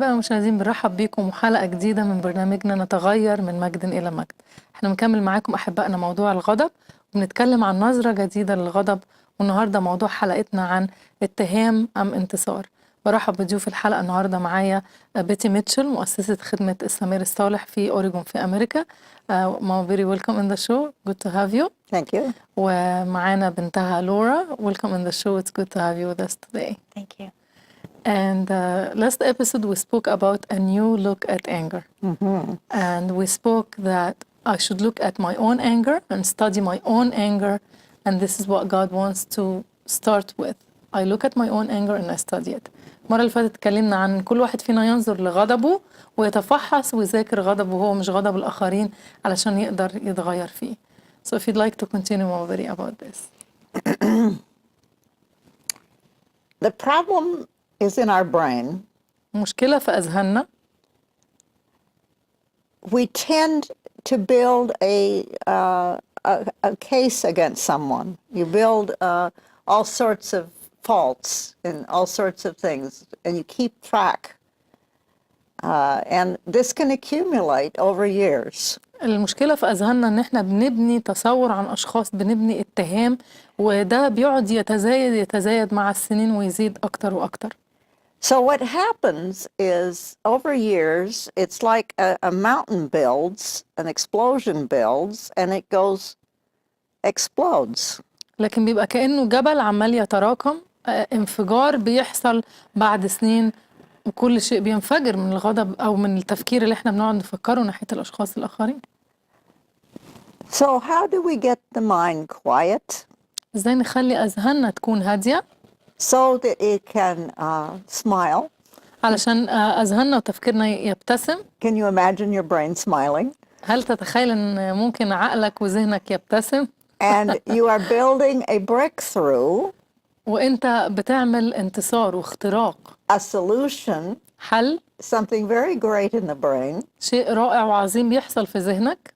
أحبائي المشاهدين، بنرحب بيكم وحلقة جديدة من برنامجنا نتغير من مجد إلى مجد. احنا بنكمل معاكم أحبائنا موضوع الغضب، وبنتكلم عن نظرة جديدة للغضب. والنهاردة موضوع حلقتنا عن اتهام أم انتصار. برحب بضيوف الحلقة النهاردة معايا بيتي ميتشل، مؤسسة خدمة السمير الصالح في أوريغون في أمريكا. Mom, very welcome in the show. Good to have you. Thank you. ومعانا بنتها لورا. Welcome in the show. It's good to have you with us today. Thank you. And last episode we spoke about a new look at anger. And we spoke that I should look at my own anger and study my own anger. And this is what God wants to start with. I look at my own anger and I study it. المرة اللي فاتت اتكلمنا عن كل واحد فينا ينظر لغضبه ويتفحص ويذاكر غضبه هو مش غضب الآخرين علشان يقدر يتغير فيه. So if you'd like to continue more about this. The problem is in our brain. مشكلة في أذهاننا. We tend to build a case against someone. You build all sorts of faults and all sorts of things, and you keep track. And this can accumulate over years. المشكلة في أذهاننا إن إحنا بنبني تصور عن أشخاص، بنبني اتهام، وده بيقعد يتزايد مع السنين ويزيد أكتر وأكتر. So what happens is over years, it's like a mountain builds, an explosion builds, and it explodes. لكن بيبقى كأنه جبل عمال يتراكم، انفجار بيحصل بعد سنين، وكل شيء بينفجر من الغضب أو من التفكير اللي إحنا بنقعد نفكره ناحية الأشخاص الآخرين. So how do we get the mind quiet? إزاي نخلي أذهاننا تكون هادية so that it can smile? علشان أذهاننا وتفكيرنا يبتسم. Can you imagine your brain smiling? هل تتخيل إن ممكن عقلك وذهنك يبتسم؟ And you are building a breakthrough, وأنت بتعمل انتصار واختراق، a solution, حل، something very great in the brain, شيء رائع وعظيم بيحصل في ذهنك،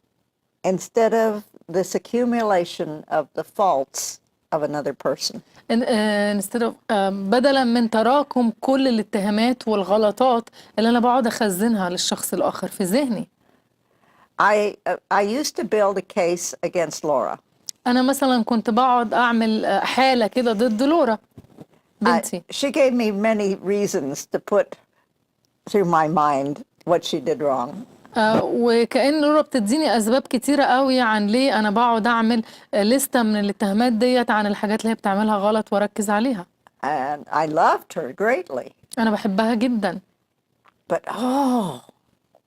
instead of this accumulation of the faults of another person. instead of بدلا من تراكم كل الاتهامات والغلطات اللي أنا بقعد أخزنها للشخص الآخر في ذهني. I used to build a case against Laura. أنا مثلا كنت بقعد أعمل حالة كده ضد لورا بنتي. She gave me many reasons to put through my mind what she did wrong. وكأن لورا بتديني أسباب كتيرة قوي عن ليه أنا بقعد أعمل لستة من الاتهامات ديت عن الحاجات اللي هي بتعملها غلط وأركز عليها. And I loved her greatly. أنا بحبها جدا. But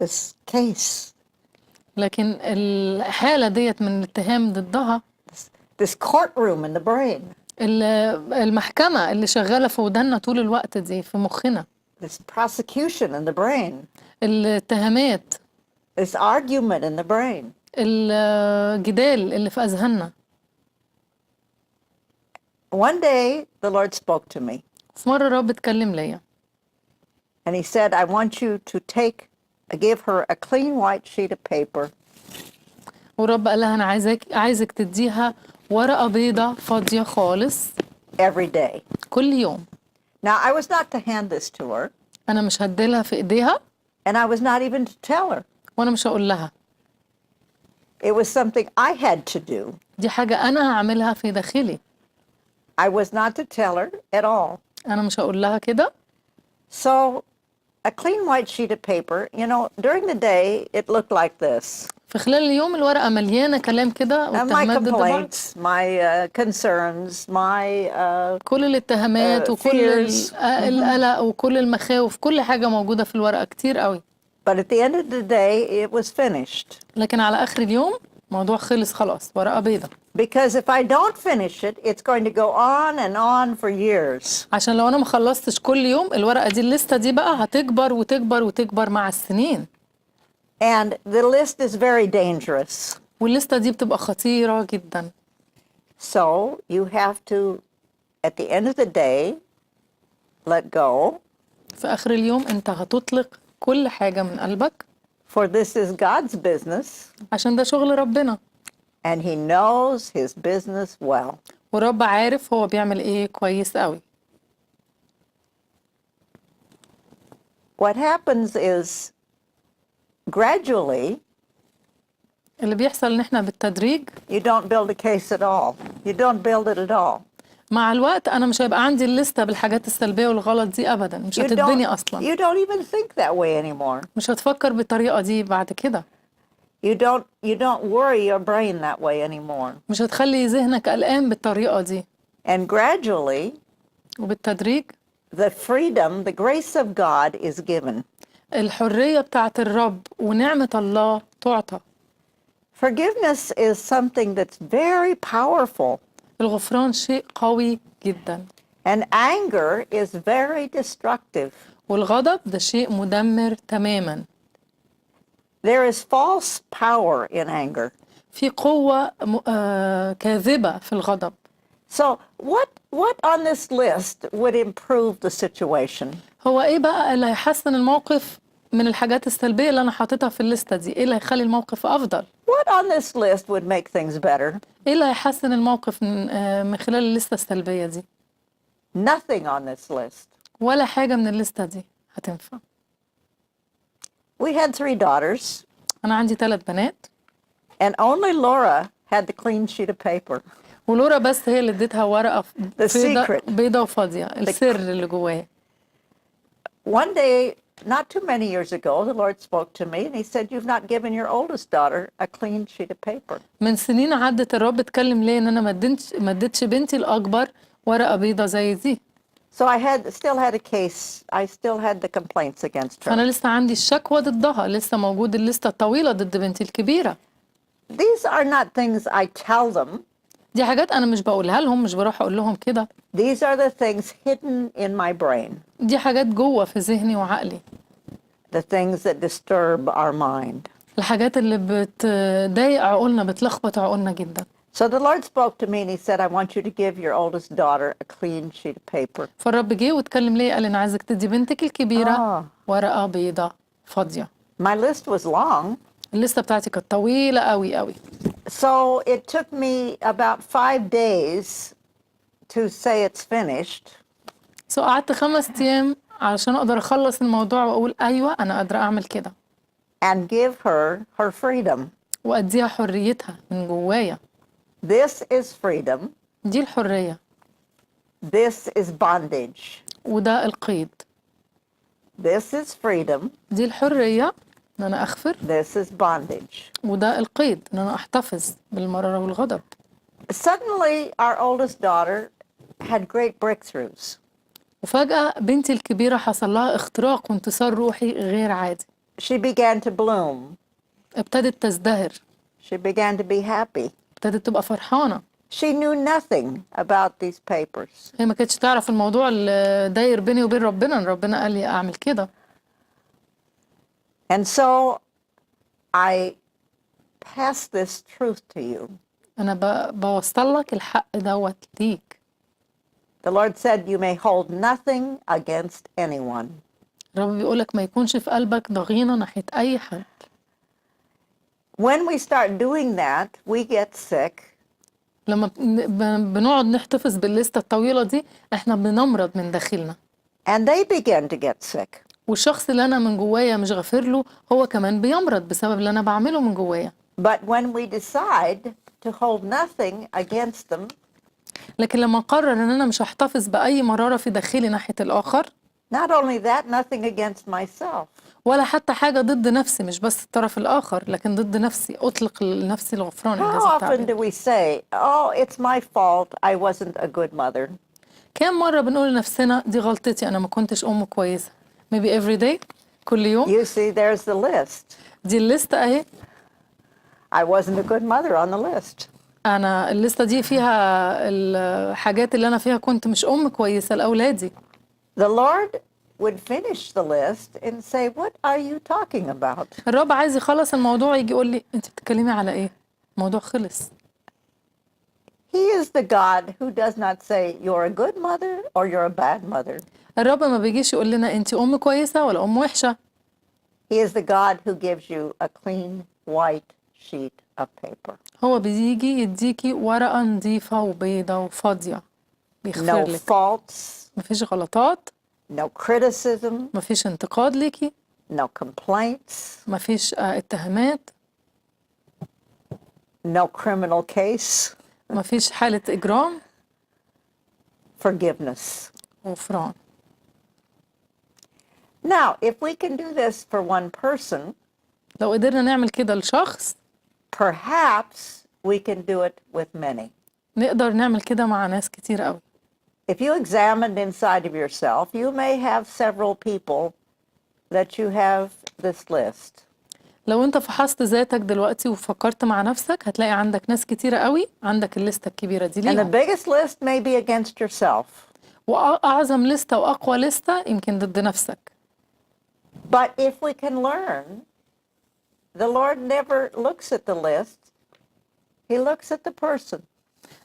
this case. لكن الحالة ديت من الاتهام ضدها. This courtroom in the brain. المحكمة اللي شغالة في ودنا طول الوقت دي في مخنا. This prosecution in the brain. الاتهامات. This argument in the brain. الجدال اللي في أذهاننا. One day the Lord spoke to me. في مرة الرب اتكلم ليا. And he said, I want you to give her a clean white sheet of paper. والرب قال لها أنا عايزك تديها ورقة بيضة فاضية خالص. Every day. كل يوم. Now I was not to hand this to her. أنا مش هديلها في إيديها. And I was not even to tell her. وأنا مش هقول لها. It was something I had to do. دي حاجة أنا هعملها في داخلي. I was not to tell her at all. أنا مش هقول لها كده. So a clean white sheet of paper, during the day it looked like this. في خلال اليوم الورقة مليانة كلام كده my complaints, my concerns, my كل الاتهامات وكل القلق وكل المخاوف، كل حاجة موجودة في الورقة كتير قوي. But at the end of the day it was finished. لكن على آخر اليوم موضوع خلص خلاص، ورقة بيضة. Because if I don't finish it, it's going to go on and on for years. عشان لو أنا ما خلصتش كل يوم الورقة دي، الليستة دي بقى هتكبر وتكبر وتكبر مع السنين. And the list is very dangerous. والليستة دي بتبقى خطيرة جدا. So you have to, at the end of the day, let go. في آخر اليوم أنت هتطلق كل حاجة من قلبك. For this is God's business. عشان ده شغل ربنا. And he knows his business well. ورب عارف هو بيعمل ايه كويس قوي. what happens is gradually اللي بيحصل إن إحنا بالتدريج you don't build a case at all. You don't build it at all. مع الوقت أنا مش هيبقى عندي الليستة بالحاجات السلبية والغلط دي أبدا، مش هتتبني أصلا. You don't even think that way anymore. مش هتفكر بالطريقة دي بعد كده. You don't worry your brain that way anymore. مش هتخلي ذهنك قلقان بالطريقة دي. And gradually وبالتدريج the freedom, the grace of God is given. الحرية بتاعت الرب ونعمة الله تعطى. Forgiveness is something that's very powerful. الغفران شيء قوي جدا. And anger is very destructive. والغضب ده شيء مدمر تماما. There is false power in anger. في قوة كاذبة في الغضب. So what on this list would improve the situation? هو ايه بقى اللي هيحسن الموقف من الحاجات السلبية اللي انا حاططها في الليستة دي؟ ايه اللي هيخلي الموقف افضل؟ What on this list would make things better? ايه اللي هيحسن الموقف من خلال الليستة السلبية دي؟ Nothing on this list. ولا حاجة من الليستة دي هتنفع. We had 3 daughters. انا عندي 3 بنات. And only Laura had the clean sheet of paper. ولورا بس هي اللي اديتها ورقة secret. بيضة وفاضية، السر اللي جواها. One day, not too many years ago, the Lord spoke to me and he said, "You've not given your oldest daughter a clean sheet of paper." من سنين عدت الرب اتكلم ليه ان انا ما اديتش بنتي الاكبر ورقة بيضة زي دي. So I still had a case. I still had the complaints against her. فانا لسه عندي الشكوى ضدها، لسه موجود الليستة الطويلة ضد بنتي الكبيرة. These are not things I tell them. دي حاجات انا مش بقولها لهم، مش بروح اقول لهم كده. These are the things hidden in my brain. دي حاجات جوه في ذهني وعقلي. The things that disturb our mind. الحاجات اللي بتضايق عقولنا، بتلخبط عقولنا جدا. So the Lord spoke to me and he said, "I want you to give your oldest daughter a clean sheet of paper." فالرب جه واتكلم ليه، قال انا عايزك تدي بنتك الكبيرة ورقة بيضة فاضية. My list was long. الليستة بتاعتي كانت طويلة قوي قوي. So it took me about 5 days to say it's finished. قعدت 5 أيام علشان أقدر أخلص الموضوع وأقول أيوة أنا قادرة أعمل كده. And give her freedom. وأديها حريتها من جوايا. This is freedom. دي الحرية. This is bondage. وده القيد. This is freedom. دي الحرية إن أنا أغفر. This is bondage. وده القيد إن أنا أحتفظ بالمرارة والغضب. Suddenly, our oldest daughter had great breakthroughs. وفجأة بنتي الكبيرة حصل لها اختراق وانتصار روحي غير عادي. She began to bloom. ابتدت تزدهر. She began to be happy. ابتدت تبقى فرحانة. She knew nothing about these papers. هي ما كانتش تعرف الموضوع اللي داير بيني وبين ربنا، إن ربنا قال لي أعمل كده. And so I pass this truth to you. أنا بوصل لك الحق دوت ليك. The Lord said you may hold nothing against anyone. الرب بيقولك ما يكونش في قلبك ضغينة ناحية أي حد. When we start doing that, we get sick. لما بنقعد نحتفظ بالليستة الطويلة دي احنا بنمرض من داخلنا. And they begin to get sick. والشخص اللي أنا من جوايا مش غافر له هو كمان بيمرض بسبب اللي أنا بعمله من جوايا. But when we decide to hold nothing against them, لكن لما قرر ان انا مش هحتفظ بأي مرارة في داخلي ناحية الآخر. not only that, nothing against myself. ولا حتى حاجة ضد نفسي، مش بس الطرف الآخر لكن ضد نفسي، أطلق لنفسي الغفران. How often do we say, "Oh, it's my fault. I wasn't a good mother"? كم مرة بنقول لنفسنا دي غلطتي، أنا ما كنتش أم كويسة. Maybe every day، كل يوم. You see, there's the list. دي الليستة أهي. I wasn't a good mother on the list. أنا الليستة دي فيها الحاجات اللي أنا فيها كنت مش أم كويسة لأولادي. The Lord would finish the list and say, "What are you talking about?" الرب عايز يخلص الموضوع، يجي يقول لي أنت بتتكلمي على إيه؟ الموضوع خلص. He is the God who does not say you're a good mother or you're a bad mother. الرب ما بيجيش يقول لنا أنت أم كويسة ولا أم وحشة. He is the God who gives you a clean white sheet of paper. هو بيجي يديكي ورقة نظيفة وبيضة وفاضية. بيغفر No لك. faults, مفيش غلطات. no criticism, مفيش انتقاد ليكي، no complaints, مفيش اتهامات، no criminal case, مفيش حالة إجرام، forgiveness. غفران. Now, if we can do this for one person, لو قدرنا نعمل كده لشخص، perhaps we can do it with many. نقدر نعمل كده مع ناس كتير قوي. If you examined inside of yourself, you may have several people that you have this list. لو انت فحصت ذاتك دلوقتي وفكرت مع نفسك هتلاقي عندك ناس كتيرة قوي عندك الليستة الكبيرة دي And the ليهم. biggest list may be against yourself. وأعظم لستة وأقوى لستة يمكن ضد نفسك. But if we can learn, the Lord never looks at the list. He looks at the person.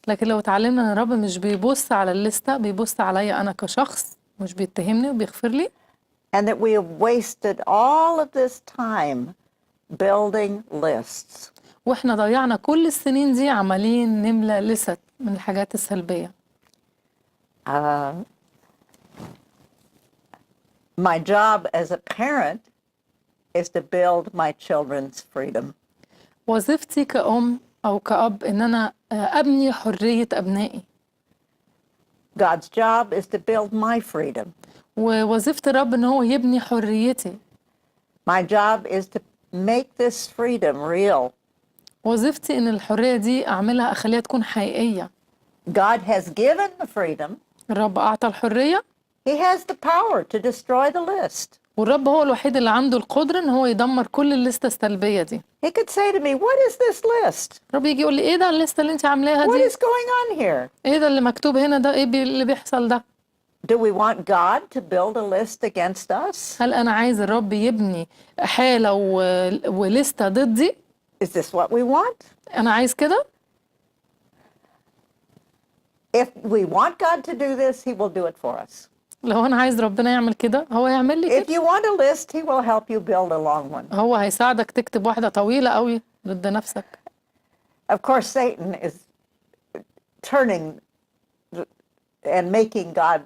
لكن لو اتعلمنا ان الرب مش بيبص على الليستة، بيبص عليا أنا كشخص، مش بيتهمني وبيغفر لي. And that we have wasted all of this time building lists. واحنا ضيعنا كل السنين دي عمالين نملى لست من الحاجات السلبية. My job as a parent is to build my children's freedom. وظيفتي كأم أو كأب إن أنا أبني حرية أبنائي. God's job is to build my freedom. ووظيفة الرب إن هو يبني حريتي. My job is to make this freedom real. وظيفتي إن الحرية دي أعملها أخليها تكون حقيقية. God has given the freedom. الرب أعطى الحرية. He has the power to destroy the list. والرب هو الوحيد اللي عنده القدرة إن هو يدمر كل الليستة السلبية دي. He could say to me, what is this list? الرب يجي يقول لي إيه ده الليستة اللي أنت عاملاها What دي؟ is going on here? إيه ده اللي مكتوب هنا ده؟ إيه اللي بيحصل ده؟ Do we want God to build a list against us? هل أنا عايز الرب يبني حالة وليستة ضدي؟ Is this what we want? أنا عايز كده؟ If we want God to do this, He will do it for us. لو أنا عايز ربنا يعمل كده هو يعمل لي If كده. you want a list, He will help you build a long one. هو هيساعدك تكتب واحدة طويلة قوي ضد نفسك. Of course, Satan is turning and making God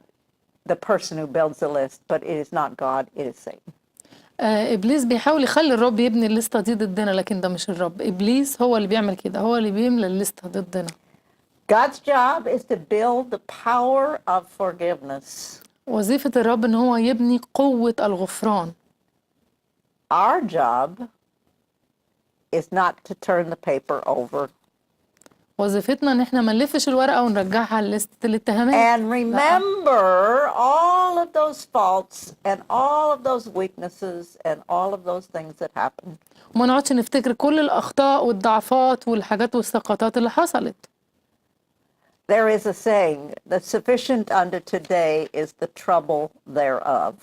the person who builds the list, but it is not God, it is Satan. إبليس بيحاول يخلي الرب يبني الليستة دي ضدنا، لكن ده مش الرب. إبليس هو اللي بيعمل كده، هو اللي بيملى الليستة ضدنا. God's job is to build the power of forgiveness. وظيفة الرب إن هو يبني قوة الغفران. Our job is not to turn the paper over. وظيفتنا إن إحنا ما نلفش الورقة ونرجعها لليستة الاتهامات. And remember all of those faults and all of those weaknesses and all of those things that happened. وما نقعدش نفتكر كل الأخطاء والضعفات والحاجات والسقطات اللي حصلت. There is a saying that sufficient unto today is the trouble thereof.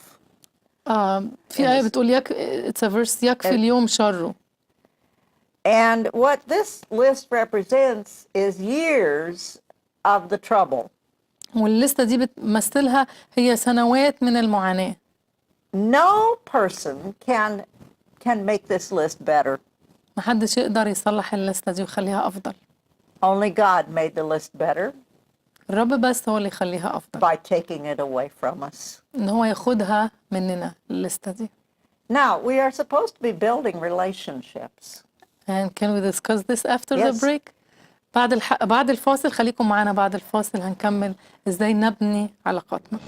في آية بتقول it's a verse يكفي اليوم شره. And what this list represents is years of the trouble. والليستة دي بتمثلها هي سنوات من المعاناة. No person can make this list better. محدش يقدر يصلح الليستة دي ويخليها أفضل. Only God made the list better الرب بس هو اللي يخليها أفضل. by taking it away from us. إن هو ياخدها مننا الليستة دي. Now, we are supposed to be building relationships. And can we discuss this after Yes. the break? بعد الفاصل، خليكم معنا. بعد الفاصل هنكمل إزاي نبني علاقاتنا.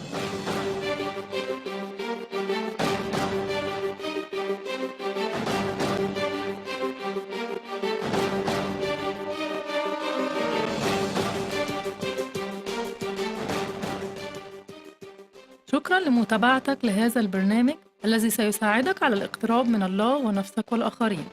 شكرا لمتابعتك لهذا البرنامج الذي سيساعدك على الاقتراب من الله ونفسك والآخرين.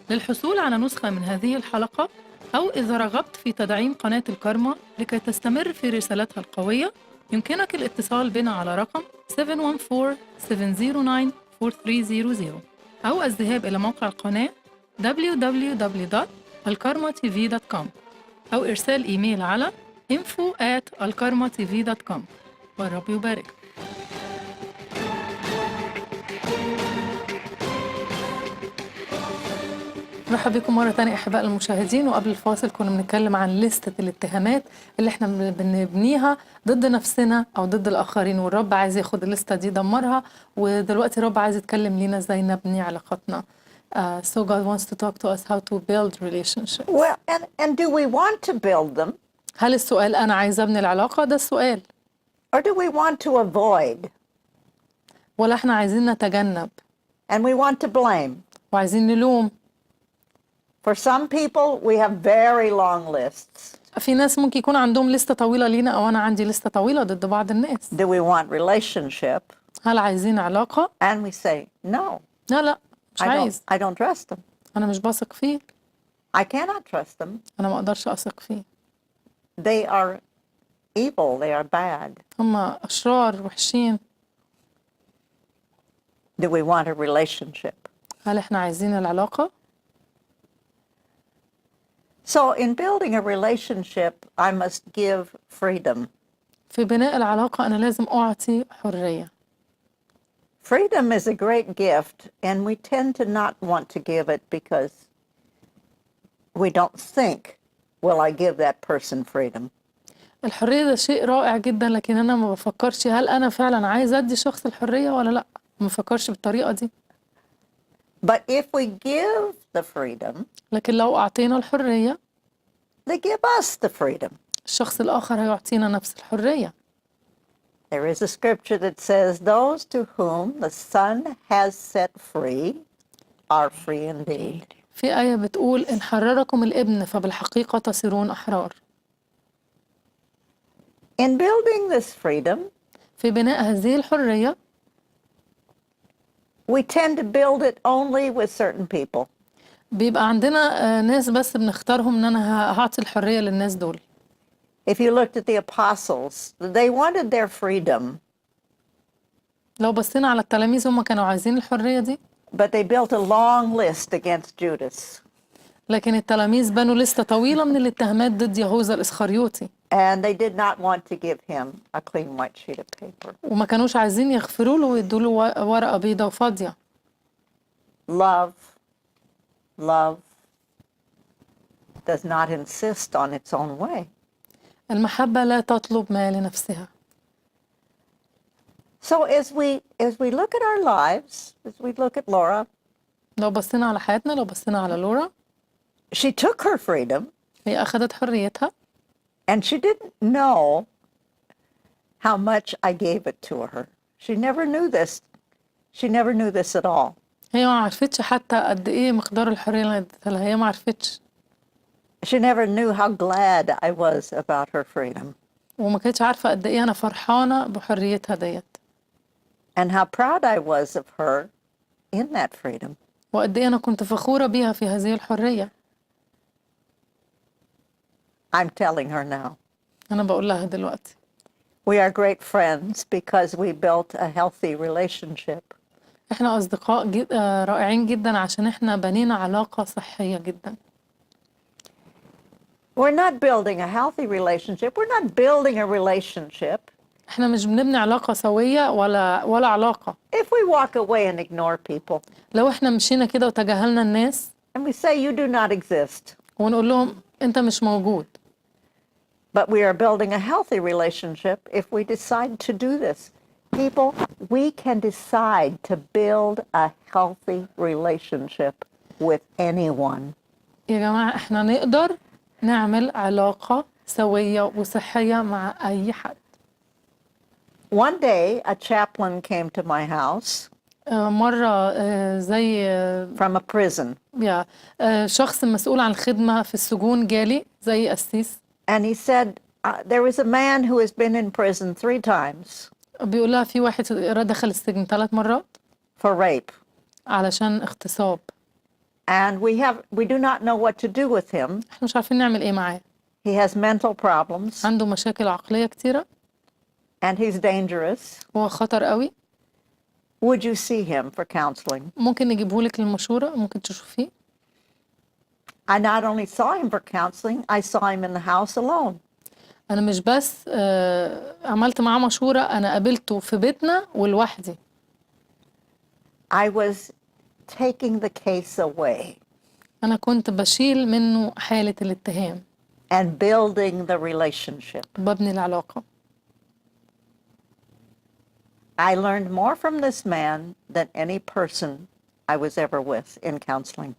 للحصول على نسخة من هذه الحلقة، أو إذا رغبت في تدعيم قناة الكرمة لكي تستمر في رسالتها القوية، يمكنك الاتصال بنا على رقم 714-709-4300 أو الذهاب إلى موقع القناة www.alkarmatv.com أو إرسال إيميل على info@alkarmatv.com. والرب يبارك. مرحبا بكم مرة تانية أحباء المشاهدين. وقبل الفاصل كنا بنتكلم عن لستة الاتهامات اللي احنا بنبنيها ضد نفسنا أو ضد الآخرين، والرب عايز ياخد اللستة دي يدمرها، ودلوقتي الرب عايز يتكلم لينا ازاي نبني علاقاتنا. So God wants to talk to us how to build relationships. Well, and do we want to build them, هل السؤال أنا عايز أبني العلاقة؟ ده السؤال. or do we want to avoid ولا احنا عايزين نتجنب and we want to blame? وعايزين نلوم؟ For some people, we have very long lists. في ناس ممكن يكون عندهم لستة طويلة لينا، أو أنا عندي لستة طويلة ضد بعض الناس. Do we want relationship? هل عايزين علاقة؟ And we say, no, لا مش عايز. I don't trust them. أنا مش بثق فيه. I cannot trust them. أنا ما أقدرش أثق فيه. They are evil. They are bad. هم أشرار وحشين. Do we want a relationship? هل إحنا عايزين العلاقة؟ So in building a relationship, I must give freedom. في بناء العلاقة أنا لازم أعطي حرية. Freedom is a great gift, and we tend to not want to give it because we don't think, will I give that person freedom? الحرية ده شيء رائع جدا، لكن أنا ما بفكرش هل أنا فعلا عايز أدي شخص الحرية ولا لأ. ما بفكرش بالطريقة دي. But if we give the freedom, لكن لو أعطينا الحرية they give us the freedom. الشخص الآخر هيعطينا نفس الحرية. There is a scripture that says, those to whom the Son has set free are free indeed. في آية بتقول إن حرركم الابن فبالحقيقة تصيرون أحرار. In building this freedom, في بناء هذه الحرية we tend to build it only with certain people. بيبقى عندنا ناس بس بنختارهم إن أنا هعطي الحرية للناس دول. If you looked at the apostles, they wanted their freedom, لو بصينا على التلاميذ هم كانوا عايزين الحرية دي، but they built a long list against Judas. لكن التلاميذ بنوا لستة طويلة من الاتهامات ضد يهوذا الإسخريوطي، And they did not want to give him a clean white sheet of paper. وما كانوش عايزين يغفروا له ويدوا له ورقة بيضة وفاضية. Love does not insist on its own way. المحبة لا تطلب ما لنفسها. So as we look at our lives, as we look at Laura, لو بصينا على حياتنا، لو بصينا على لورا، she took her freedom هي أخذت حريتها and she didn't know how much I gave it to her. She never knew this. She never knew this at all. هي ما عرفتش حتى قد إيه مقدار الحرية اللي اديتها لها. هي ما عرفتش. She never knew how glad I was about her freedom وما كانتش عارفة قد إيه أنا فرحانة بحريتها ديت، and how proud I was of her in that freedom. وقد إيه أنا كنت فخورة بيها في هذه الحرية. I'm telling her now. أنا بقول لها دلوقتي. We are great friends because we built a healthy relationship. إحنا أصدقاء رائعين جدا عشان إحنا بنينا علاقة صحية جدا. We're not building a healthy relationship. We're not building a relationship إحنا مش بنبني علاقة سوية ولا علاقة if we walk away and ignore people لو إحنا مشينا كده وتجاهلنا الناس and we say you do not exist. ونقول لهم أنت مش موجود. But we are building a healthy relationship if we decide to do this. People, we can decide to build a healthy relationship with anyone. يا جماعة إحنا نقدر نعمل علاقة سوية وصحية مع أي حد. One day, a chaplain came to my house مرة زي from a prison, شخص مسؤول عن الخدمة في السجون جالي زي قسيس. and he said, there is a man who has been in prison 3 times بيقول لها في واحد دخل السجن 3 مرات for rape. علشان اغتصاب. And we do not know what to do with him. احنا مش عارفين نعمل ايه معاه. He has mental problems عنده مشاكل عقلية كتيرة and he's dangerous. وهو خطر قوي. Would you see him for counseling? ممكن نجيبهولك للمشورة، ممكن تشوفيه. I not only saw him for counseling, I saw him in the house alone. أنا مش بس عملت معاه مشورة، أنا قابلته في بيتنا ولوحدي. I was taking the case away. أنا كنت بشيل منه حالة الاتهام and building the relationship. وببني العلاقة. I learned more from this man than any person I was ever with in counseling.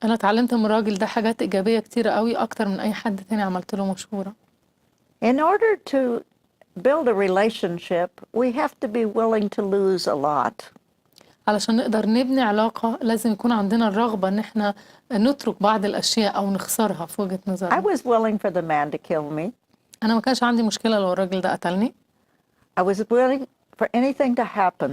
أنا اتعلمت من الراجل ده حاجات إيجابية كتيرة قوي أكتر من أي حد تاني عملت له مشورة. In order to build a relationship, we have to be willing to lose a lot. علشان نقدر نبني علاقة لازم يكون عندنا الرغبة إن احنا نترك بعض الأشياء أو نخسرها في وجهة I نظرنا. was willing for the man to kill me. أنا ما كانش عندي مشكلة لو الراجل ده قتلني. I was willing for anything to happen,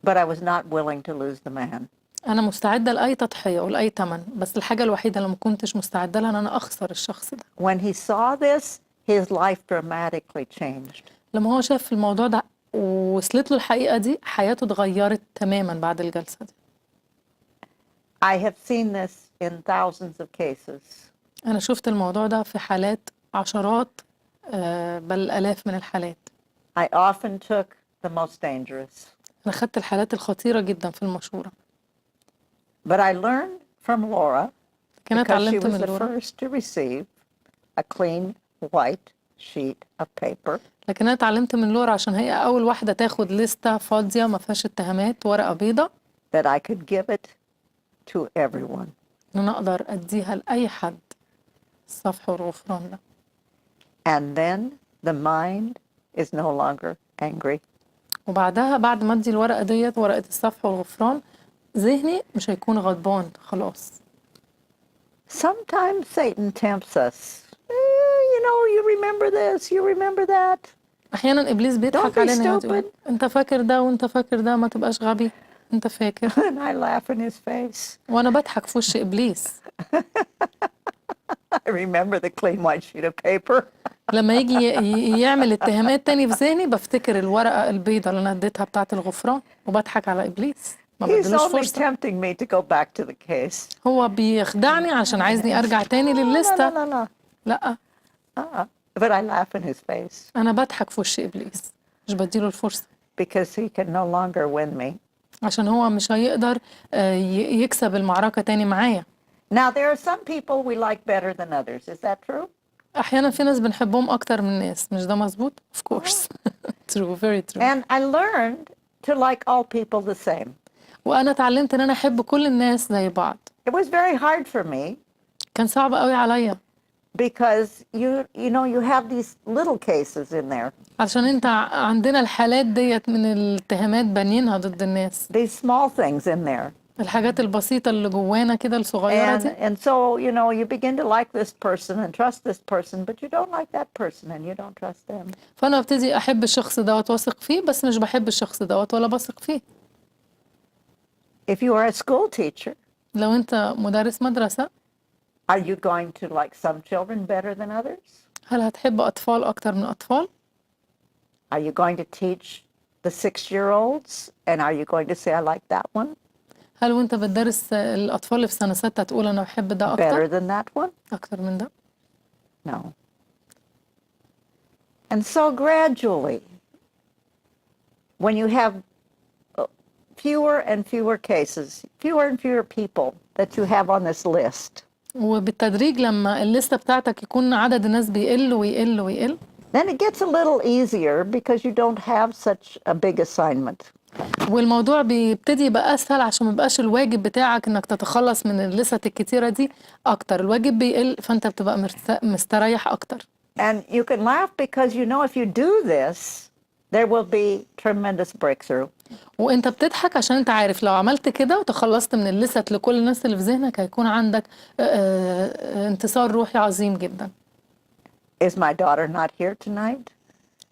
but I was not willing to lose the man. أنا مستعدة لأي تضحية ولأي تمن، بس الحاجة الوحيدة اللي ما كنتش مستعدة لها إن أنا أخسر الشخص ده. When he saw this, his life dramatically changed. لما هو شاف الموضوع ده ووصلت له الحقيقة دي، حياته اتغيرت تماما بعد الجلسة دي. I have seen this in thousands of cases. أنا شفت الموضوع ده في حالات عشرات بل آلاف من الحالات. I often took the most dangerous. أنا خدت الحالات الخطيرة جدا في المشورة. But I learned from Laura كان because she اتعلمت was من the لورا، first to receive a clean white sheet of paper لكن أنا اتعلمت من لورا عشان هي أول واحدة تاخد لستة فاضية ما فيهاش اتهامات، ورقة بيضة، that I could give it to everyone. إن أنا أقدر أديها لأي حد، الصفح والغفران ده. And then the mind is no longer angry. وبعدها بعد ما أدي الورقة ديت، ورقة الصفح والغفران، ذهني مش هيكون غضبان خلاص. Sometimes Satan tempts us. You remember this, you remember that. أحيانا إبليس Don't بيضحك be علينا يقعد stupid. يقول أنت فاكر ده وأنت فاكر ده، ما تبقاش غبي، أنت فاكر. And I laugh in his face. وأنا بضحك في وش إبليس. I remember the clean white sheet of paper. لما يجي يعمل اتهامات تاني في ذهني، بفتكر الورقة البيضة اللي أنا اديتها بتاعة الغفران، وبضحك على إبليس، ما He's بدلوش only فرصة. tempting me to go back to the case. هو بيخدعني عشان عايزني أرجع تاني No, للليستة. no, no, no. لأ، But I laugh in his face أنا بضحك في وش إبليس، مش بديله الفرصة، because he can no longer win me. عشان هو مش هيقدر يكسب المعركة تاني معايا. Now, there are some people we like better than others. Is that true? أحيانا في ناس بنحبهم أكتر من ناس، مش ده مظبوط؟ Of course. True, very true. And I learned to like all people the same. وأنا اتعلمت إن أنا أحب كل الناس زي بعض. It was very hard for me كان صعب قوي عليا، because you have these little cases in there, عشان انت عندنا الحالات ديت من الاتهامات بانيينها ضد الناس، these small things in there. الحاجات البسيطة اللي جوانا كده الصغيرة دي. And so, you begin to like this person and trust this person, but you don't like that person and you don't trust them. فأنا ابتدي أحب الشخص دوت واثق فيه، بس مش بحب الشخص دوت ولا بثق فيه. If you are a school teacher, لو انت مدرس مدرسة، are you going to like some children better than others? هل هتحب أطفال أكتر من أطفال؟ Are you going to teach the 6-year-olds and are you going to say, I like that one هل وانت بتدرس الأطفال اللي في سنة 6 تقول أنا بحب ده better أكتر than that one? أكتر من ده؟ No. And so gradually, when you have fewer and fewer cases, fewer and fewer people that you have on this list, وبالتدريج لما الليستة بتاعتك يكون عدد الناس بيقل ويقل ويقل، then it gets a little easier because you don't have such a big assignment. والموضوع بيبتدي يبقى أسهل عشان ميبقاش الواجب بتاعك إنك تتخلص من الليستة الكتيرة دي أكتر، الواجب بيقل فأنت بتبقى مستريح أكتر. And you can laugh because if you do this, there will be tremendous breakthrough. وانت بتضحك عشان انت عارف لو عملت كده وتخلصت من الليست لكل الناس اللي في ذهنك، هيكون عندك انتصار روحي عظيم جدا. Is my daughter not here tonight?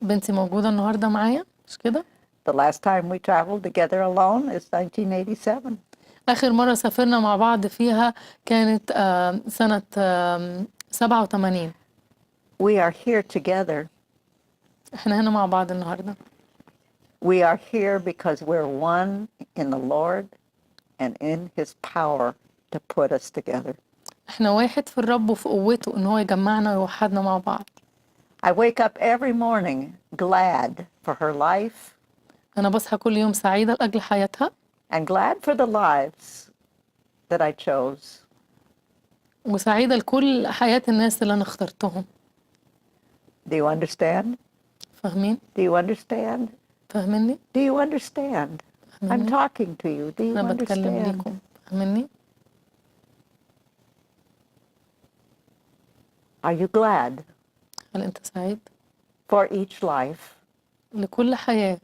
بنتي موجودة النهاردة معايا، مش كده؟ The last time we traveled together alone is 1987. آخر مرة سافرنا مع بعض فيها كانت سنة 87. We are here together. احنا هنا مع بعض النهاردة. We are here because we're one in the Lord and in His power to put us together. احنا واحد في الرب وفي قوته إن هو يجمعنا ويوحدنا مع بعض. I wake up every morning glad for her life. أنا بصحى كل يوم سعيدة لأجل حياتها. And glad for the lives that I chose. وسعيدة لكل حياة الناس اللي أنا اخترتهم. Do you understand? فاهمين؟ Do you understand? فاهميني؟ Do you understand? I'm فاهميني؟ talking to you. Do you أنا بتكلم understand? ليكم. فاهميني؟ Are you glad هل أنت سعيد؟ for each life? لكل حياة.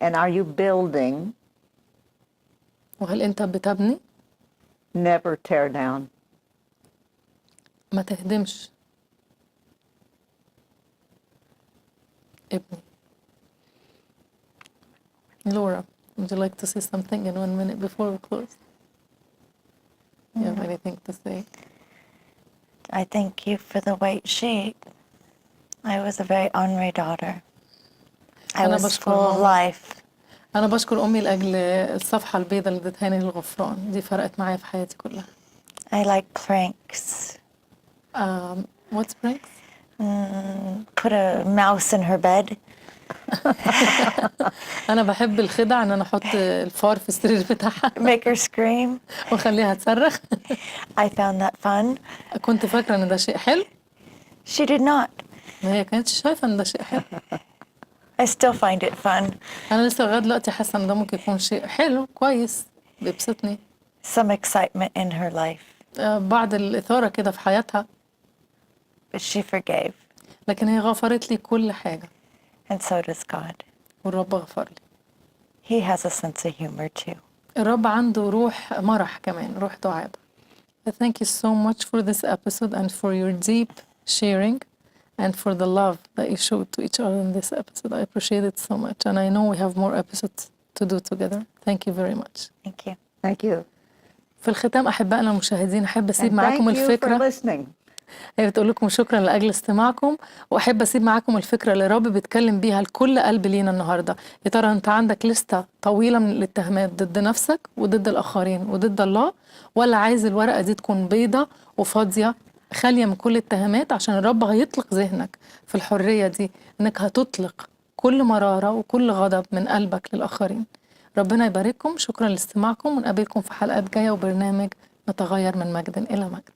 And are you building, وهل أنت بتبني؟ never tear down? ما تهدمش. ابني. Laura, would you like to say something in 1 minute before we close? You have anything to say? I thank you for the white sheet. I was a very honorary daughter. I أنا was بشكر full of ماما. life. أنا بشكر أمي لأجل الصفحة البيضاء اللي ادتهاني للغفران، دي فرقت معايا في حياتي كلها. I like pranks. What's pranks? Put a mouse in her bed. أنا بحب الخدع، إن أنا أحط الفار في السرير بتاعها Make her scream. وأخليها تصرخ. I found that fun. كنت فاكرة إن ده شيء حلو، She did not. ما هي كانتش شايفة إن ده شيء حلو. I still find it fun. أنا لسه لغاية دلوقتي حاسة إن ده ممكن يكون شيء حلو كويس بيبسطني. Some excitement in her life. بعض الإثارة كده في حياتها، But she forgave. لكن هي غفرت لي كل حاجة، And so does God. والرب غفر لي. He has a sense of humor too. الرب عنده روح مرح كمان، روح دعابة. Thank you so much for this episode and for your deep sharing and for the love that you showed to each other in this episode. I appreciate it so much, and I know we have more episodes to do together. Thank you very much. Thank you. Thank you. في الختام أحبائنا المشاهدين، أحب أسيب And معاكم thank you for الفكرة. listening. هي بتقول لكم شكرا لأجل استماعكم، وأحب أسيب معاكم الفكرة اللي الرب بيتكلم بيها لكل قلب لينا النهاردة. يا ترى أنت عندك لستة طويلة من الاتهامات ضد نفسك وضد الآخرين وضد الله، ولا عايز الورقة دي تكون بيضة وفاضية خالية من كل الاتهامات، عشان الرب هيطلق ذهنك في الحرية دي، إنك هتطلق كل مرارة وكل غضب من قلبك للآخرين. ربنا يبارككم. شكرا لاستماعكم، ونقابلكم في حلقات جاية وبرنامج نتغير من مجد إلى مجد.